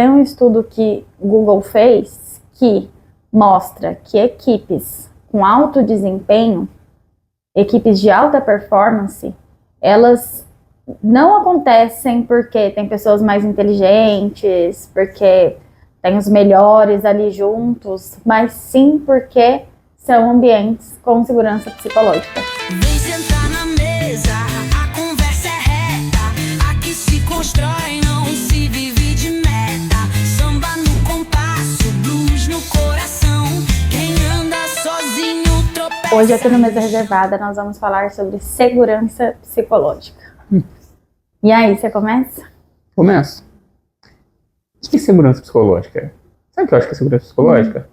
Tem um estudo que o Google fez que mostra que equipes com alto desempenho, equipes de alta performance, elas não acontecem porque tem pessoas mais inteligentes, porque tem os melhores ali juntos, mas sim porque são ambientes com segurança psicológica. Vem sentar na mesa, a conversa é reta, aqui se constrói, não se vive de meta. Samba no compasso, blues no coração, quem anda sozinho tropeça. Hoje aqui no Mesa Reservada nós vamos falar sobre segurança psicológica. E aí, você começa? Começo. O que é segurança psicológica? Sabe o que eu acho que é segurança psicológica?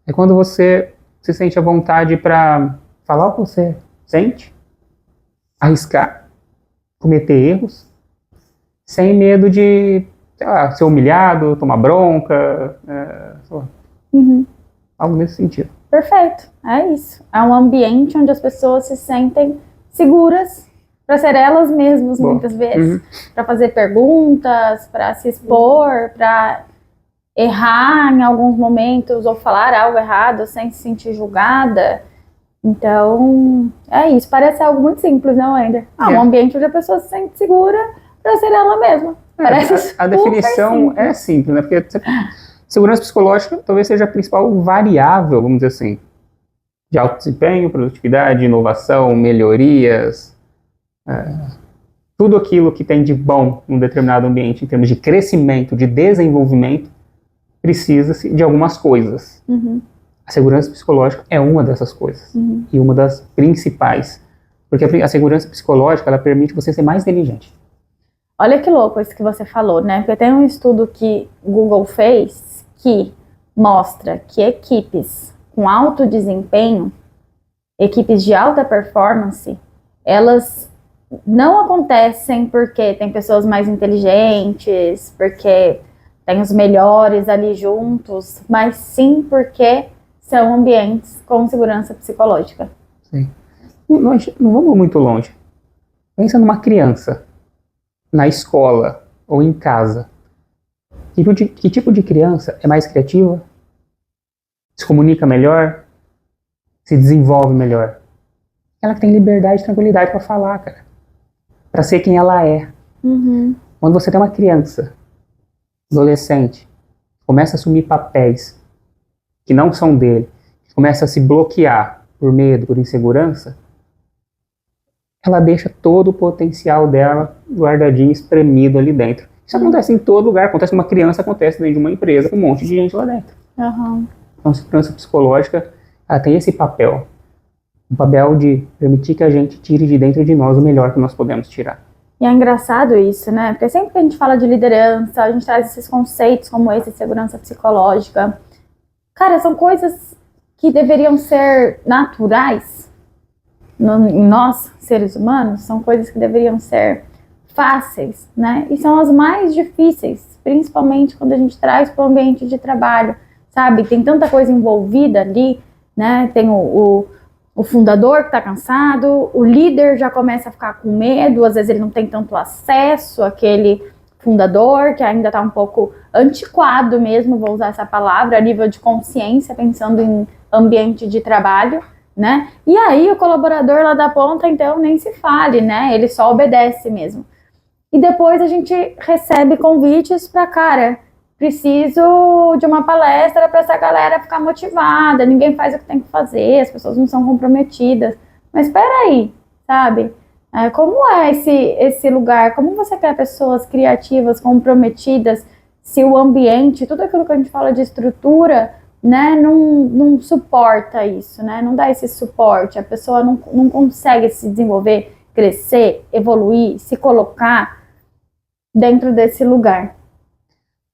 É quando você se sente à vontade para falar o que você sente, arriscar, cometer erros, sem medo de, sei lá, ser humilhado, tomar bronca, algo nesse sentido. Perfeito, é isso. É um ambiente onde as pessoas se sentem seguras para ser elas mesmas, muitas vezes, para fazer perguntas, para se expor, para errar em alguns momentos ou falar algo errado sem se sentir julgada. Então, é isso. Parece algo muito simples, não, Ender? Um ambiente onde a pessoa se sente segura para ser ela mesma. Parece a definição é simples, né? Porque segurança psicológica talvez seja a principal variável, vamos dizer assim, de alto desempenho, produtividade, inovação, melhorias, tudo aquilo que tem de bom num determinado ambiente em termos de crescimento, de desenvolvimento, precisa-se de algumas coisas. A segurança psicológica é uma dessas coisas, e uma das principais, porque a segurança psicológica ela permite você ser mais inteligente. Olha que louco isso que você falou, né? Porque tem um estudo que o Google fez que mostra que equipes com alto desempenho, equipes de alta performance, elas não acontecem porque tem pessoas mais inteligentes, porque tem os melhores ali juntos, mas sim porque são ambientes com segurança psicológica. Sim. Nós não vamos muito longe. Pensa numa criança, na escola ou em casa. Que tipo de criança é mais criativa? Se comunica melhor? Se desenvolve melhor? Ela tem liberdade e tranquilidade para falar, cara. Para ser quem ela é. Quando você tem uma criança, adolescente, começa a assumir papéis que não são dele, começa a se bloquear por medo, por insegurança, ela deixa todo o potencial dela guardadinho, espremido ali dentro. Isso acontece em todo lugar, acontece numa criança, acontece dentro de uma empresa com um monte de gente lá dentro. Então, a segurança psicológica, ela tem esse papel, o papel de permitir que a gente tire de dentro de nós o melhor que nós podemos tirar. E é engraçado isso, né? Porque sempre que a gente fala de liderança, a gente traz esses conceitos como esse, segurança psicológica. Cara, são coisas que deveriam ser naturais em nós, seres humanos, são coisas que deveriam ser fáceis, né? E são as mais difíceis, principalmente quando a gente traz para o ambiente de trabalho, sabe? Tem tanta coisa envolvida ali, né? Tem o fundador que está cansado, o líder já começa a ficar com medo, às vezes ele não tem tanto acesso àquele fundador, que ainda está um pouco antiquado mesmo, vou usar essa palavra, a nível de consciência, pensando em ambiente de trabalho, né? E aí o colaborador lá da ponta, então, nem se fale, né? Ele só obedece mesmo. E depois a gente recebe convites para, cara, preciso de uma palestra para essa galera ficar motivada, ninguém faz o que tem que fazer, as pessoas não são comprometidas. Mas espera aí, sabe? Como é esse lugar? Como você quer pessoas criativas, comprometidas, se o ambiente, tudo aquilo que a gente fala de estrutura, né, não suporta isso, né? Não dá esse suporte, a pessoa não consegue se desenvolver, crescer, evoluir, se colocar dentro desse lugar.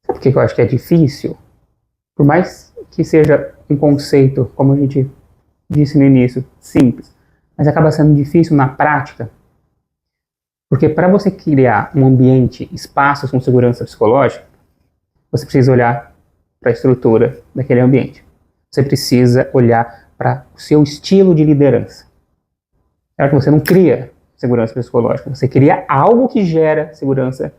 Sabe por que eu acho que é difícil? Por mais que seja um conceito, como a gente disse no início, simples, mas acaba sendo difícil na prática, porque para você criar um ambiente, espaços com segurança psicológica, você precisa olhar para a estrutura daquele ambiente. Você precisa olhar para o seu estilo de liderança. Certo? Você não cria segurança psicológica, você cria algo que gera segurança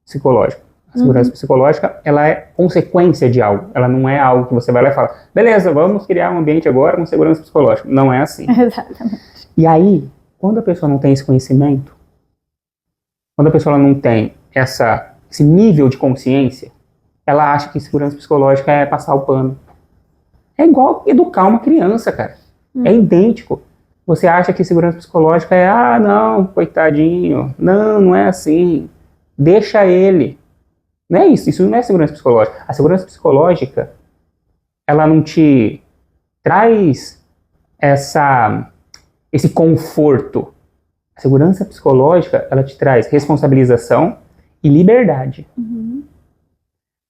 psicológica. A segurança psicológica, ela é consequência de algo. Ela não é algo que você vai lá e fala, beleza, vamos criar um ambiente agora com segurança psicológica. Não é assim. Exatamente. E aí, quando a pessoa não tem esse conhecimento, quando a pessoa não tem esse nível de consciência, ela acha que segurança psicológica é passar o pano. É igual educar uma criança, cara. É idêntico. Você acha que segurança psicológica é, não, coitadinho. Não, não é assim. Deixa ele. Não é isso. Isso não é segurança psicológica. A segurança psicológica, ela não te traz esse conforto. A segurança psicológica, ela te traz responsabilização e liberdade.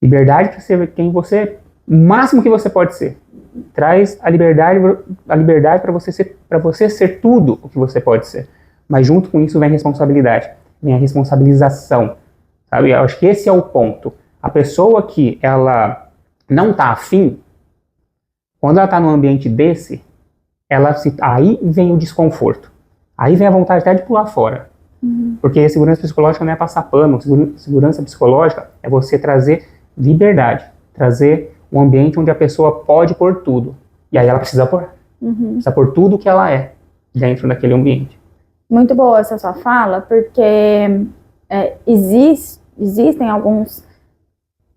Liberdade para ser quem você, o máximo que você pode ser. Traz a liberdade para você ser tudo o que você pode ser. Mas junto com isso vem a responsabilidade, vem a responsabilização. Sabe? Eu acho que esse é o ponto. A pessoa que ela não está afim, quando ela está num ambiente desse, aí vem o desconforto. Aí vem a vontade até de pular fora. Porque a segurança psicológica não é passar pano. Segurança psicológica é você trazer liberdade. Trazer um ambiente onde a pessoa pode pôr tudo. E aí ela precisa pôr. Precisa pôr tudo o que ela é dentro daquele ambiente. Muito boa essa sua fala, porque existem alguns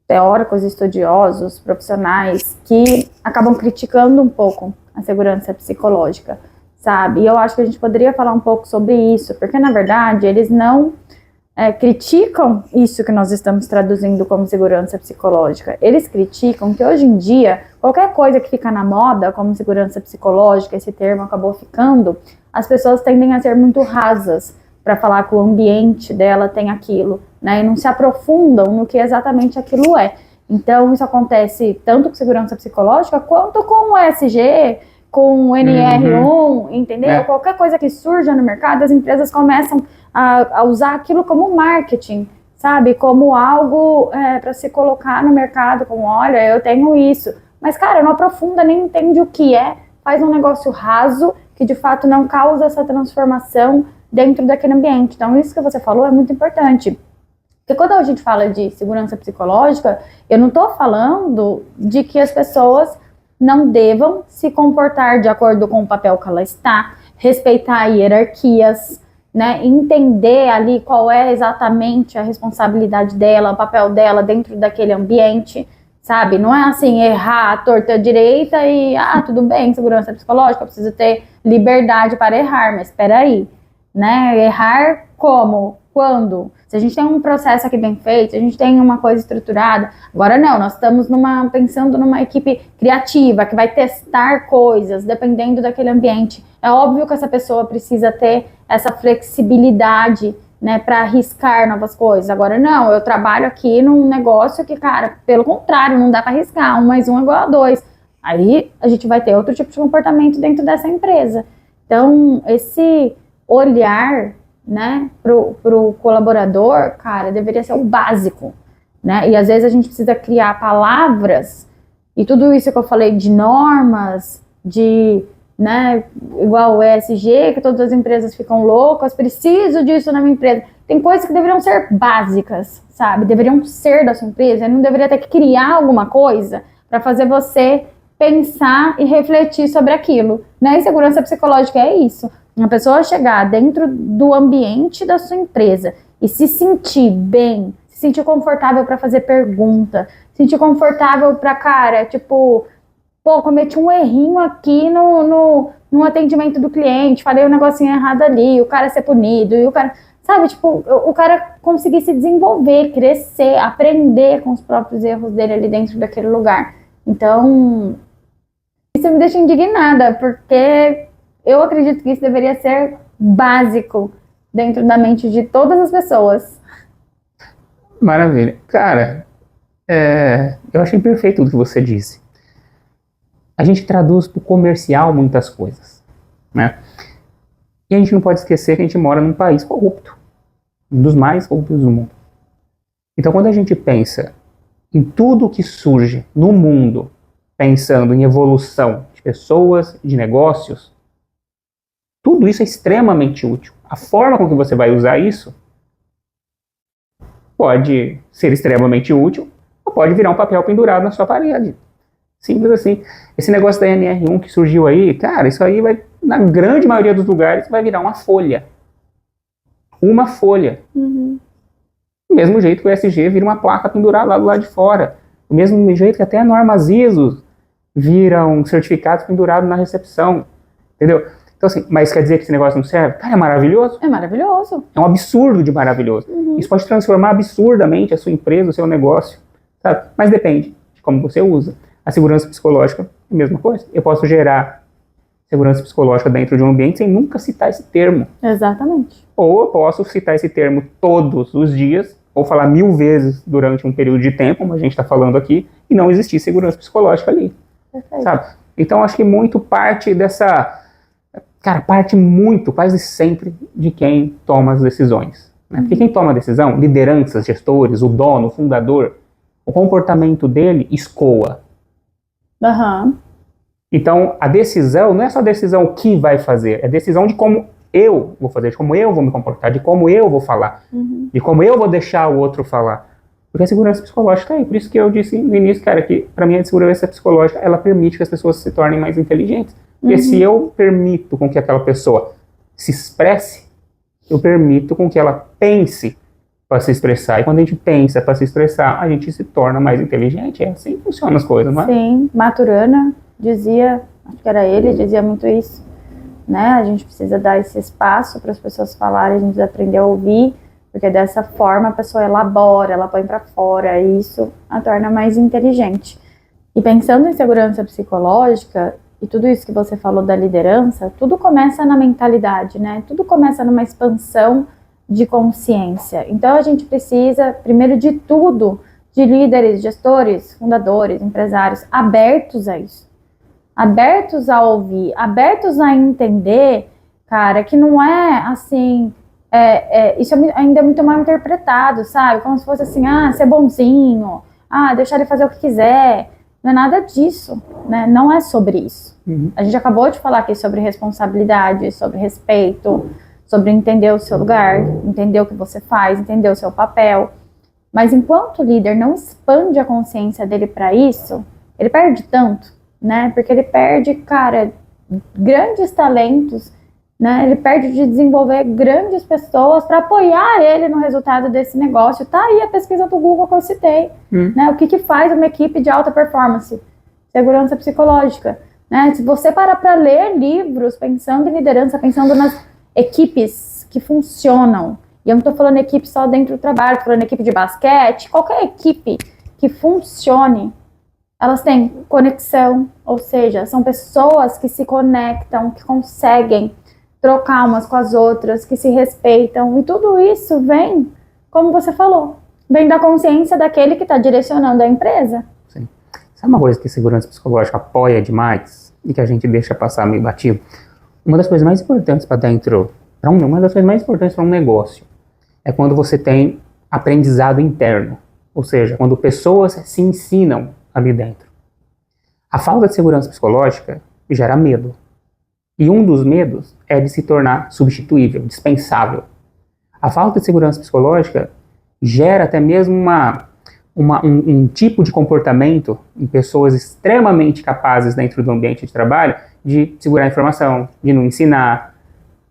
teóricos, estudiosos, profissionais que acabam criticando um pouco a segurança psicológica, sabe? E eu acho que a gente poderia falar um pouco sobre isso, porque na verdade eles não criticam isso que nós estamos traduzindo como segurança psicológica. Eles criticam que hoje em dia, qualquer coisa que fica na moda como segurança psicológica, esse termo acabou ficando, as pessoas tendem a ser muito rasas para falar que o ambiente dela tem aquilo, né? E não se aprofundam no que exatamente aquilo é. Então isso acontece tanto com segurança psicológica quanto com o ESG, com o NR1, entendeu? Qualquer coisa que surja no mercado, as empresas começam a usar aquilo como marketing, sabe? Como algo para se colocar no mercado, como, olha, eu tenho isso. Mas, cara, não aprofunda, nem entende o que é, faz um negócio raso, que de fato não causa essa transformação dentro daquele ambiente. Então, isso que você falou é muito importante. Porque quando a gente fala de segurança psicológica, eu não estou falando de que as pessoas não devam se comportar de acordo com o papel que ela está, respeitar hierarquias, né, entender ali qual é exatamente a responsabilidade dela, o papel dela dentro daquele ambiente, sabe? Não é assim, errar à torta direita e, tudo bem, segurança psicológica, eu preciso ter liberdade para errar, mas espera aí, né? Errar como? Quando? Se a gente tem um processo aqui bem feito, se a gente tem uma coisa estruturada, agora não, nós estamos pensando numa equipe criativa, que vai testar coisas, dependendo daquele ambiente. É óbvio que essa pessoa precisa ter essa flexibilidade, né, para arriscar novas coisas. Agora não, eu trabalho aqui num negócio que, cara, pelo contrário, não dá para arriscar, 1 mais 1 é igual a 2. Aí a gente vai ter outro tipo de comportamento dentro dessa empresa. Então, esse olhar, né, pro colaborador, cara, deveria ser o básico, né? E às vezes a gente precisa criar palavras, e tudo isso que eu falei de normas, né, igual o ESG, que todas as empresas ficam loucas, preciso disso na minha empresa. Tem coisas que deveriam ser básicas, sabe? Deveriam ser da sua empresa, não deveria ter que criar alguma coisa para fazer você pensar e refletir sobre aquilo, né? E segurança psicológica é isso. Uma pessoa chegar dentro do ambiente da sua empresa e se sentir bem, se sentir confortável para fazer pergunta, se sentir confortável para, cara, tipo, pô, cometi um errinho aqui no atendimento do cliente, falei um negocinho errado ali, o cara ser punido, e o cara, sabe, tipo, o cara conseguir se desenvolver, crescer, aprender com os próprios erros dele ali dentro daquele lugar. Então, isso me deixa indignada, porque eu acredito que isso deveria ser básico dentro da mente de todas as pessoas. Maravilha. Cara, eu achei perfeito o que você disse. A gente traduz para o comercial muitas coisas, né? E a gente não pode esquecer que a gente mora num país corrupto, um dos mais corruptos do mundo. Então, quando a gente pensa em tudo que surge no mundo, pensando em evolução de pessoas, de negócios, tudo isso é extremamente útil. A forma com que você vai usar isso pode ser extremamente útil ou pode virar um papel pendurado na sua parede. Simples assim. Esse negócio da NR1 que surgiu aí, cara, isso aí vai, na grande maioria dos lugares, vai virar uma folha. Uma folha. Uhum. Do mesmo jeito que o ESG vira uma placa pendurada lá do lado de fora. Do mesmo jeito que até normas ISO viram certificados pendurados na recepção. Entendeu? Então assim, mas quer dizer que esse negócio não serve? Cara, é maravilhoso. É maravilhoso. É um absurdo de maravilhoso. Isso pode transformar absurdamente a sua empresa, o seu negócio. Sabe? Mas depende de como você usa. A segurança psicológica é a mesma coisa. Eu posso gerar segurança psicológica dentro de um ambiente sem nunca citar esse termo. Exatamente. Ou eu posso citar esse termo todos os dias, ou falar 1000 vezes durante um período de tempo, como a gente está falando aqui, e não existir segurança psicológica ali. Perfeito. Sabe? Então acho que muito parte dessa... Cara, parte muito, quase sempre, de quem toma as decisões. Né? Porque quem toma a decisão, lideranças, gestores, o dono, o fundador, o comportamento dele escoa. Aham. Então, a decisão não é só a decisão o que vai fazer, é a decisão de como eu vou fazer, de como eu vou me comportar, de como eu vou falar, de como eu vou deixar o outro falar. Porque a segurança psicológica é aí. Por isso que eu disse no início, cara, que para mim a segurança psicológica, ela permite que as pessoas se tornem mais inteligentes. Porque se eu permito com que aquela pessoa se expresse, eu permito com que ela pense para se expressar. E quando a gente pensa para se expressar, a gente se torna mais inteligente. É assim que funcionam as coisas, não é? Sim, Maturana dizia, acho que era ele, dizia muito isso, né? A gente precisa dar esse espaço para as pessoas falarem, a gente precisa aprender a ouvir, porque dessa forma a pessoa elabora, ela põe para fora, e isso a torna mais inteligente. E pensando em segurança psicológica, e tudo isso que você falou da liderança, tudo começa na mentalidade, né? Tudo começa numa expansão de consciência. Então a gente precisa, primeiro de tudo, de líderes, gestores, fundadores, empresários, abertos a isso. Abertos a ouvir, abertos a entender, cara, que não é assim, isso ainda é muito mal interpretado, sabe? Como se fosse assim, ser bonzinho, deixar ele fazer o que quiser. Não é nada disso, né? Não é sobre isso. A gente acabou de falar aqui sobre responsabilidade, sobre respeito, sobre entender o seu lugar, entender o que você faz, entender o seu papel. Mas enquanto o líder não expande a consciência dele para isso, ele perde tanto, né? Porque ele perde, cara, grandes talentos, né? Ele perde de desenvolver grandes pessoas para apoiar ele no resultado desse negócio. Tá aí a pesquisa do Google que eu citei, né? O que faz uma equipe de alta performance? Segurança psicológica, né? Se você parar para ler livros pensando em liderança, pensando nas equipes que funcionam, e eu não estou falando equipe só dentro do trabalho, estou falando equipe de basquete, qualquer equipe que funcione, elas têm conexão, ou seja, são pessoas que se conectam, que conseguem trocar umas com as outras, que se respeitam, e tudo isso vem, como você falou, vem da consciência daquele que está direcionando a empresa. Sim. Sabe uma coisa que segurança psicológica apoia demais e que a gente deixa passar meio batido? Uma das coisas mais importantes para dentro, uma das coisas mais importantes para um negócio é quando você tem aprendizado interno, ou seja, quando pessoas se ensinam ali dentro. A falta de segurança psicológica gera medo. E um dos medos é de se tornar substituível, dispensável. A falta de segurança psicológica gera até mesmo um tipo de comportamento em pessoas extremamente capazes dentro do ambiente de trabalho de segurar a informação, de não ensinar,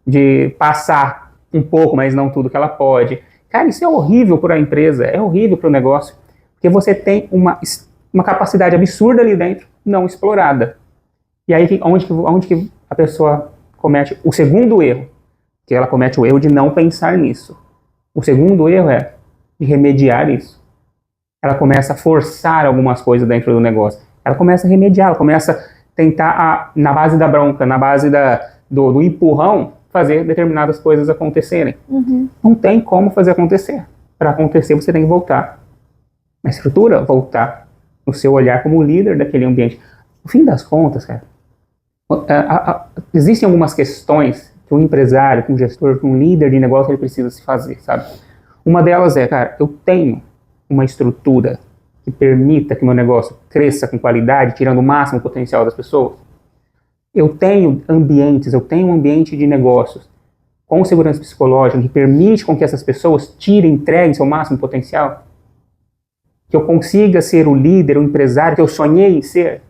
de passar um pouco, mas não tudo que ela pode. Cara, isso é horrível para a empresa, é horrível para o negócio, porque você tem uma capacidade absurda ali dentro, não explorada. E aí, onde que a pessoa comete o segundo erro? Que ela comete o erro de não pensar nisso. O segundo erro é de remediar isso. Ela começa a forçar algumas coisas dentro do negócio. Ela começa a remediar, ela começa a tentar, na base da bronca, na base do empurrão, fazer determinadas coisas acontecerem. Não tem como fazer acontecer. Para acontecer, você tem que voltar na estrutura, voltar no seu olhar como líder daquele ambiente. No fim das contas, cara, existem algumas questões que um empresário, que um gestor, que um líder de negócio ele precisa se fazer, sabe? Uma delas é, cara, eu tenho uma estrutura que permita que meu negócio cresça com qualidade, tirando o máximo potencial das pessoas. Eu tenho ambientes, eu tenho um ambiente de negócios com segurança psicológica, que permite com que essas pessoas entreguem seu máximo potencial? Que eu consiga ser o líder, o empresário que eu sonhei em ser?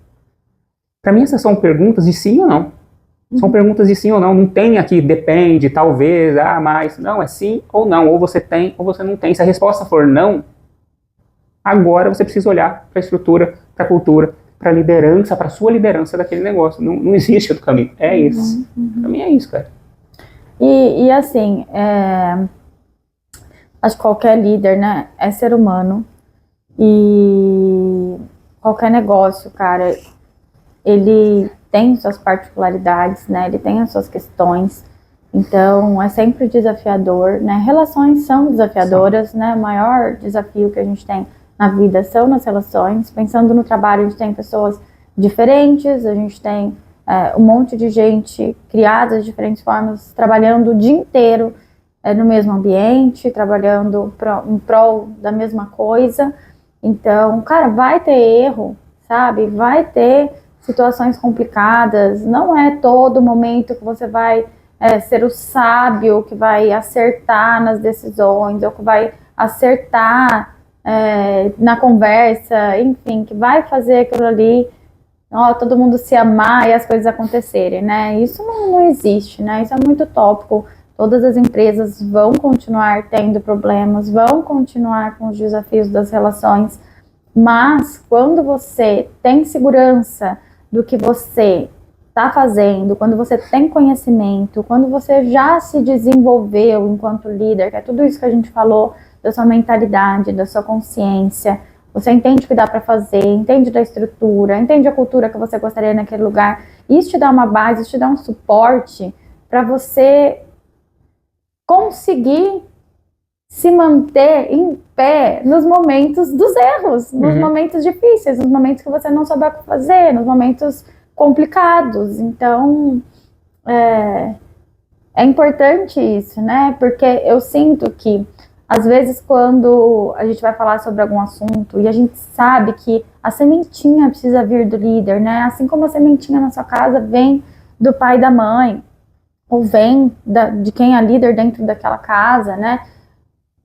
Para mim, essas são perguntas de sim ou não. São perguntas de sim ou não. Não tem aqui, depende, talvez, mas. Não, é sim ou não. Ou você tem ou você não tem. Se a resposta for não, agora você precisa olhar para a estrutura, para a cultura, para a liderança, para a sua liderança daquele negócio. Não existe outro caminho. É esse. Para mim é isso, cara. E assim, acho que qualquer líder, né, é ser humano. E qualquer negócio, cara, ele tem suas particularidades, né? Ele tem as suas questões. Então, é sempre desafiador, né? Relações são desafiadoras, né? O maior desafio que a gente tem na vida são nas relações. Pensando no trabalho, a gente tem pessoas diferentes, a gente tem um monte de gente criada de diferentes formas, trabalhando o dia inteiro no mesmo ambiente, trabalhando em prol da mesma coisa. Então, cara, vai ter erro, sabe? Vai ter situações complicadas, não é todo momento que você vai ser o sábio que vai acertar nas decisões, ou que vai acertar na conversa, enfim, que vai fazer aquilo ali, todo mundo se amar e as coisas acontecerem, né? Isso não existe, né? Isso é muito utópico. Todas as empresas vão continuar tendo problemas, vão continuar com os desafios das relações, mas quando você tem segurança do que você está fazendo, quando você tem conhecimento, quando você já se desenvolveu enquanto líder, que é tudo isso que a gente falou, da sua mentalidade, da sua consciência, você entende o que dá para fazer, entende da estrutura, entende a cultura que você gostaria naquele lugar, isso te dá uma base, isso te dá um suporte para você conseguir se manter em pé nos momentos dos erros, nos momentos difíceis, nos momentos que você não souber o que fazer, nos momentos complicados. Então, é importante isso, né? Porque eu sinto que, às vezes, quando a gente vai falar sobre algum assunto e a gente sabe que a sementinha precisa vir do líder, né? Assim como a sementinha na sua casa vem do pai e da mãe, ou vem de quem é líder dentro daquela casa, né?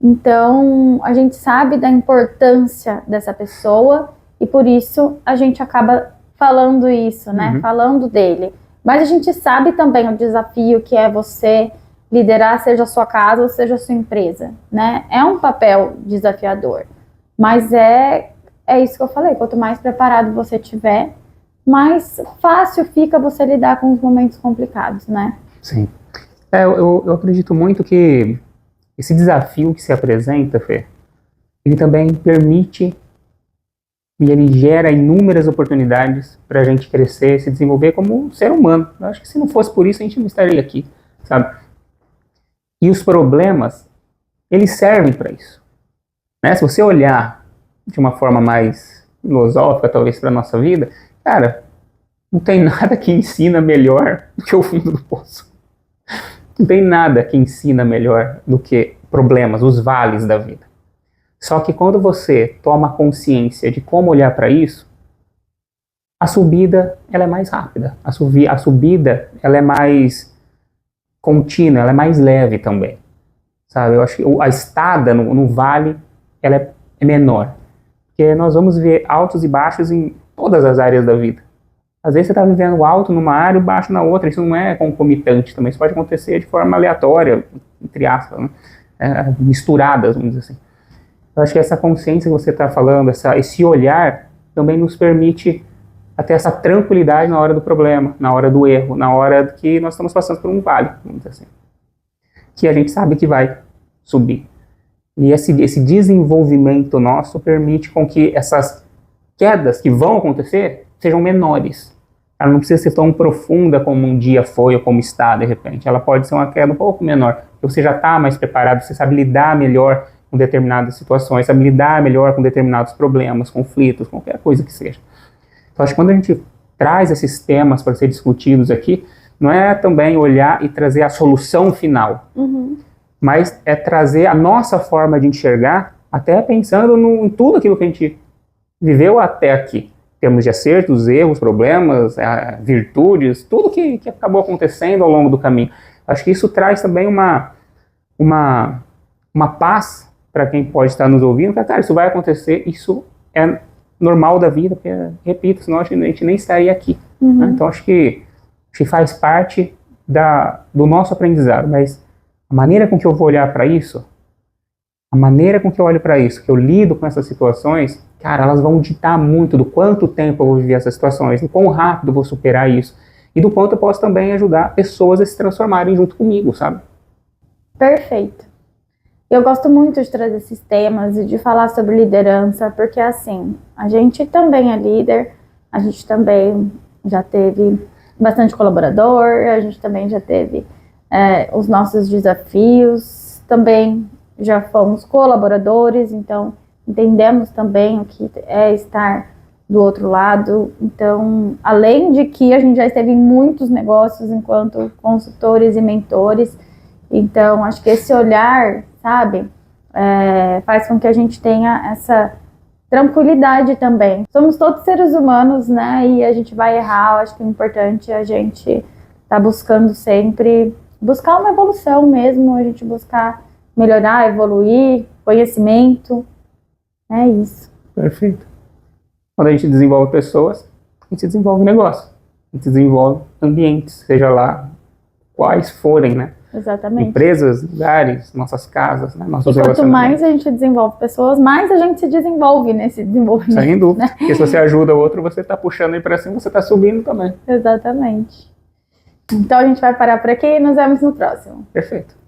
Então, a gente sabe da importância dessa pessoa e por isso a gente acaba falando isso, né? Falando dele. Mas a gente sabe também o desafio que é você liderar, seja a sua casa ou seja a sua empresa, né? É um papel desafiador, mas é isso que eu falei, quanto mais preparado você tiver, mais fácil fica você lidar com os momentos complicados, né? Sim. Eu acredito muito que esse desafio que se apresenta, Fê, ele também permite e ele gera inúmeras oportunidades para a gente crescer, se desenvolver como ser humano. Eu acho que se não fosse por isso, a gente não estaria aqui, sabe? E os problemas, eles servem para isso, né? Se você olhar de uma forma mais filosófica, talvez, para a nossa vida, cara, não tem nada que ensina melhor do que o fundo do poço. Não tem nada que ensina melhor do que problemas, os vales da vida. Só que quando você toma consciência de como olhar para isso, a subida ela é mais rápida. A subida ela é mais contínua, ela é mais leve também. Sabe? Eu acho que a estada no vale ela é menor. Porque nós vamos ver altos e baixos em todas as áreas da vida. Às vezes você está vivendo alto numa área e baixo na outra. Isso não é concomitante também. Isso pode acontecer de forma aleatória, entre aspas, né? Misturadas, vamos dizer assim. Eu acho que essa consciência que você está falando, esse olhar, também nos permite ter essa tranquilidade na hora do problema, na hora do erro, na hora que nós estamos passando por um vale, vamos dizer assim. Que a gente sabe que vai subir. E esse desenvolvimento nosso permite com que essas quedas que vão acontecer sejam menores. Ela não precisa ser tão profunda como um dia foi ou como está, de repente. Ela pode ser uma queda um pouco menor. Você já está mais preparado, você sabe lidar melhor com determinadas situações, sabe lidar melhor com determinados problemas, conflitos, qualquer coisa que seja. Então, acho que quando a gente traz esses temas para ser discutidos aqui, não é também olhar e trazer a solução final, mas é trazer a nossa forma de enxergar, até pensando em tudo aquilo que a gente viveu até aqui. Em termos de acertos, erros, problemas, virtudes, tudo que acabou acontecendo ao longo do caminho. Acho que isso traz também uma paz para quem pode estar nos ouvindo, que, cara, isso vai acontecer, isso é normal da vida, porque, repito, senão a gente nem estaria aqui. Né? Então acho que faz parte do nosso aprendizado, mas a maneira com que eu vou olhar para isso, a maneira com que eu olho para isso, que eu lido com essas situações, cara, elas vão ditar muito do quanto tempo eu vou viver essas situações, do quão rápido eu vou superar isso, e do quanto eu posso também ajudar pessoas a se transformarem junto comigo, sabe? Perfeito. Eu gosto muito de trazer esses temas e de falar sobre liderança, porque assim, a gente também é líder, a gente também já teve bastante colaborador, a gente também já teve os nossos desafios, também já fomos colaboradores, então entendemos também o que é estar do outro lado. Então, além de que a gente já esteve em muitos negócios enquanto consultores e mentores, então acho que esse olhar, sabe, faz com que a gente tenha essa tranquilidade também. Somos todos seres humanos, né, e a gente vai errar. Eu acho que é importante a gente estar buscando sempre, buscar uma evolução mesmo, a gente buscar melhorar, evoluir, conhecimento, é isso. Perfeito. Quando a gente desenvolve pessoas, a gente desenvolve negócio, a gente desenvolve ambientes, seja lá quais forem, né? Exatamente. Empresas, lugares, nossas casas, né? Nossos E quanto relacionamentos. mais a gente desenvolve pessoas, mais a gente se desenvolve nesse desenvolvimento. Sem dúvida. Né? Porque se você ajuda o outro, você está puxando ele para cima, você está subindo também. Exatamente. Então a gente vai parar por aqui e nos vemos no próximo. Perfeito.